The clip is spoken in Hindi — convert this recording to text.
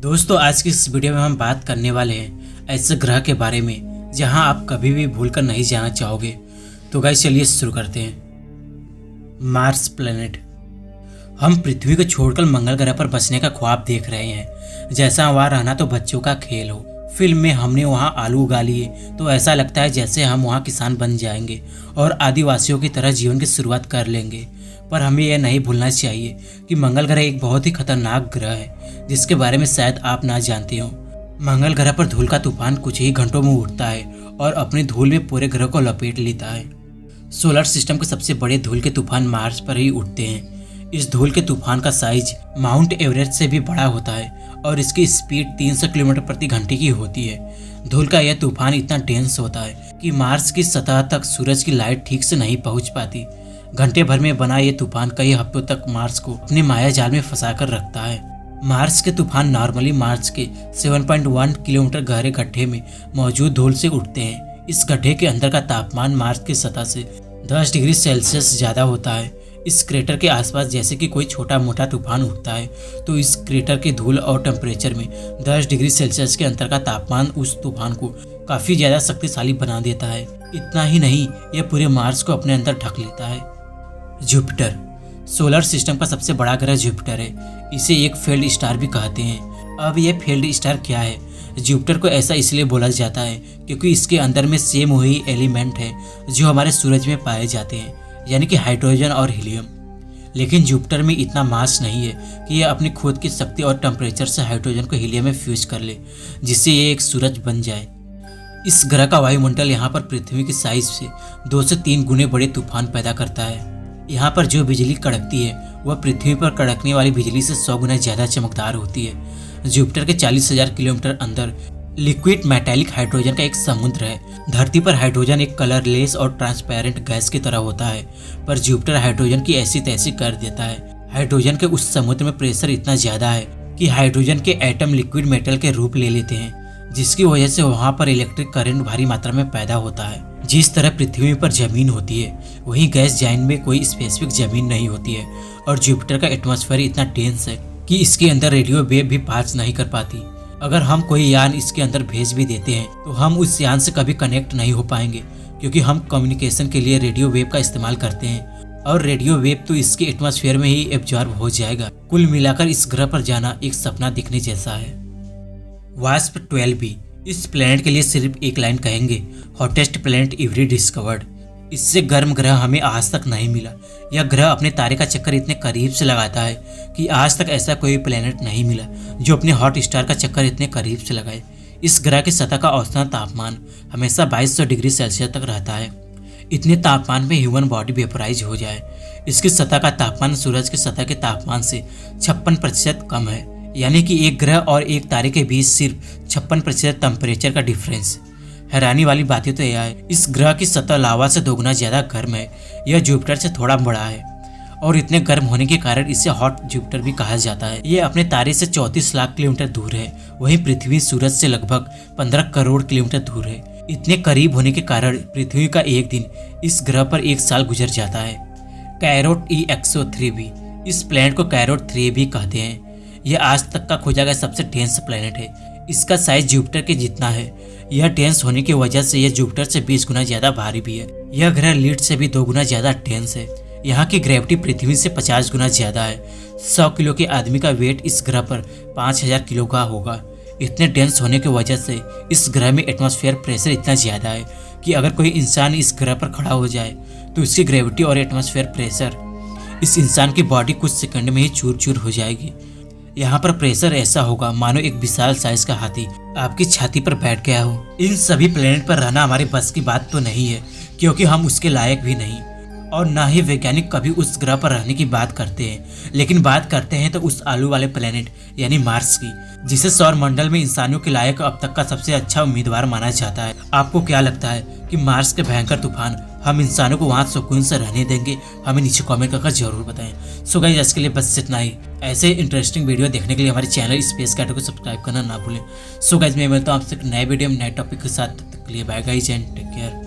दोस्तों, आज की इस वीडियो में हम बात करने वाले हैं ऐसे ग्रह के बारे में जहां आप कभी भी भूलकर नहीं जाना चाहोगे। तो गाइस चलिए शुरू करते हैं। Mars planet. हम पृथ्वी को छोड़कर मंगल ग्रह पर बसने का ख्वाब देख रहे हैं। जैसा वहाँ रहना तो बच्चों का खेल हो। फिल्म में हमने वहाँ आलू उगा लिए तो ऐसा लगता है जैसे हम वहाँ किसान बन जाएंगे और आदिवासियों की तरह जीवन की शुरुआत कर लेंगे। पर हमें यह नहीं भूलना चाहिए कि मंगल ग्रह एक बहुत ही खतरनाक ग्रह है जिसके बारे में शायद आप ना जानते हो। मंगल ग्रह पर धूल का तूफान कुछ ही घंटों में उठता है और अपनी धूल में पूरे ग्रह को लपेट लेता है। सोलर सिस्टम के सबसे बड़े धूल के तूफान मार्स पर ही उठते हैं। इस धूल के तूफान का साइज माउंट एवरेस्ट से भी बड़ा होता है और इसकी स्पीड 300 किलोमीटर प्रति घंटे की होती है। धूल का यह तूफान इतना डेंस होता है कि मार्स की सतह तक सूरज की लाइट ठीक से नहीं पहुंच पाती। घंटे भर में बना यह तूफान कई हफ्तों तक मार्स को अपने माया जाल में फंसा कर रखता है। मार्स के तूफान नॉर्मली मार्स के 7.1 किलोमीटर गहरे गड्ढे में मौजूद धूल से उठते हैं। इस गड्ढे के अंदर का तापमान मार्स की सतह से 10 डिग्री सेल्सियस ज़्यादा होता है। इस क्रेटर के आसपास जैसे कि कोई छोटा मोटा तूफान उठता है तो इस क्रेटर की धूल और टेम्परेचर में 10 डिग्री सेल्सियस के अंतर का तापमान उस तूफान को काफ़ी ज़्यादा शक्तिशाली बना देता है। इतना ही नहीं, यह पूरे मार्स को अपने अंदर ढक लेता है। जुपिटर। सोलर सिस्टम का सबसे बड़ा ग्रह जुपिटर है। इसे एक फेल्ड स्टार भी कहते हैं। अब यह फेल्ड स्टार क्या है? जुपिटर को ऐसा इसलिए बोला जाता है क्योंकि इसके अंदर में सेम वही एलिमेंट है जो हमारे सूरज में पाए जाते हैं, यानी कि हाइड्रोजन और हीलियम। लेकिन जुपिटर में इतना मास नहीं है कि यह अपनी खुद की शक्ति और टेम्परेचर से हाइड्रोजन को हीलियम में फ्यूज कर ले जिससे ये एक सूरज बन जाए। इस ग्रह का वायुमंडल यहाँ पर पृथ्वी की साइज से 2 से 3 गुने बड़े तूफान पैदा करता है। यहाँ पर जो बिजली कड़कती है वह पृथ्वी पर कड़कने वाली बिजली से 100 गुना ज़्यादा चमकदार होती है। जुपिटर के 40,000 किलोमीटर अंदर लिक्विड मेटालिक हाइड्रोजन का एक समुद्र है। धरती पर हाइड्रोजन एक कलरलेस और ट्रांसपेरेंट गैस की तरह होता है, पर जुपिटर हाइड्रोजन की ऐसी तैसी कर देता है। हाइड्रोजन के उस समुद्र में प्रेशर इतना ज़्यादा है कि हाइड्रोजन के एटम लिक्विड मेटल के रूप ले लेते हैं, जिसकी वजह से वहाँ पर इलेक्ट्रिक करंट भारी मात्रा में पैदा होता है। जिस तरह पृथ्वी पर जमीन होती है वहीं गैस जाइंट में कोई स्पेसिफिक जमीन नहीं होती है और जुपिटर का एटमॉस्फेयर इतना डेंस है कि इसके अंदर रेडियो वेव भी पास नहीं कर पाती। अगर हम कोई यान इसके अंदर भेज भी देते हैं तो हम उस यान से कभी कनेक्ट नहीं हो पाएंगे क्योंकि हम कम्युनिकेशन के लिए रेडियो वेव का इस्तेमाल करते हैं और रेडियो वेव तो इसके एटमॉस्फेयर में ही एब्जॉर्ब हो जाएगा। कुल मिलाकर इस ग्रह पर जाना एक सपना दिखने जैसा है। Wasp 12b। इस प्लेनेट के लिए सिर्फ एक लाइन कहेंगे, हॉटेस्ट प्लेनेट एवर डिस्कवर्ड। इससे गर्म ग्रह हमें आज तक नहीं मिला। यह ग्रह अपने तारे का चक्कर इतने करीब से लगाता है कि आज तक ऐसा कोई प्लेनेट नहीं मिला जो अपने हॉट स्टार का चक्कर इतने करीब से लगाए। इस ग्रह की सतह का औसतन तापमान हमेशा 2200 डिग्री सेल्सियस तक रहता है। इतने तापमान में ह्यूमन बॉडी वेपराइज हो जाए। इसकी सतह का तापमान सूरज की सतह के तापमान से 56% कम है, यानी कि एक ग्रह और एक तारे के बीच सिर्फ 56% टेम्परेचर का डिफरेंस। हैरानी वाली बातें तो यह है, इस ग्रह की सतह लावा से 2 गुना ज़्यादा गर्म है। यह जुपिटर से थोड़ा बड़ा है और इतने गर्म होने के कारण इसे हॉट जुपिटर भी कहा जाता है। यह अपने तारे से 34 लाख किलोमीटर दूर है, वहीं पृथ्वी सूरज से लगभग 15 करोड़ किलोमीटर दूर है। इतने करीब होने के कारण पृथ्वी का एक दिन इस ग्रह पर 1 साल गुजर जाता है। Carrot EXO-3b। इस प्लैनेट को कैरोट 3 भी कहते हैं। यह आज तक का खोजा गया सबसे डेंस प्लैनेट है। इसका साइज जुपिटर के जितना है। यह डेंस होने की वजह से यह जुपिटर से 20 गुना ज़्यादा भारी भी है। यह ग्रह लीड से भी 2 गुना ज़्यादा डेंस है। यहाँ की ग्रेविटी पृथ्वी से 50 गुना ज़्यादा है। 100 किलो के आदमी का वेट इस ग्रह पर 5000 किलो का होगा। इतने डेंस होने की वजह से इस ग्रह में एटमॉस्फेयर प्रेशर इतना ज़्यादा है कि अगर कोई इंसान इस ग्रह पर खड़ा हो जाए तो इसकी ग्रेविटी और एटमॉस्फेयर प्रेशर इस इंसान की बॉडी कुछ सेकंड में ही चूर चूर हो जाएगी। यहाँ पर प्रेशर ऐसा होगा मानो एक विशाल साइज का हाथी आपकी छाती पर बैठ गया हो। इन सभी प्लेनेट पर रहना हमारे बस की बात तो नहीं है क्योंकि हम उसके लायक भी नहीं और ना ही वैज्ञानिक कभी उस ग्रह पर रहने की बात करते हैं। लेकिन बात करते हैं तो उस आलू वाले प्लेनेट यानी मार्स की, जिसे सौर मंडल में इंसानों के लायक अब तक का सबसे अच्छा उम्मीदवार माना जाता है। आपको क्या लगता है कि मार्स के भयंकर तूफान हम इंसानों को वहाँ सुकून से रहने देंगे? हमें नीचे कमेंट करके जरूर बताएं। सो गाइस, आज के लिए बस इतना ही। ऐसे इंटरेस्टिंग वीडियो देखने के लिए हमारे चैनल स्पेस कैट को सब्सक्राइब करना ना भूलें। सो गाइस, मैं मिलता हूँ आपसे एक नए वीडियो में नए टॉपिक के साथ। तब तक के लिए bye guys and take care.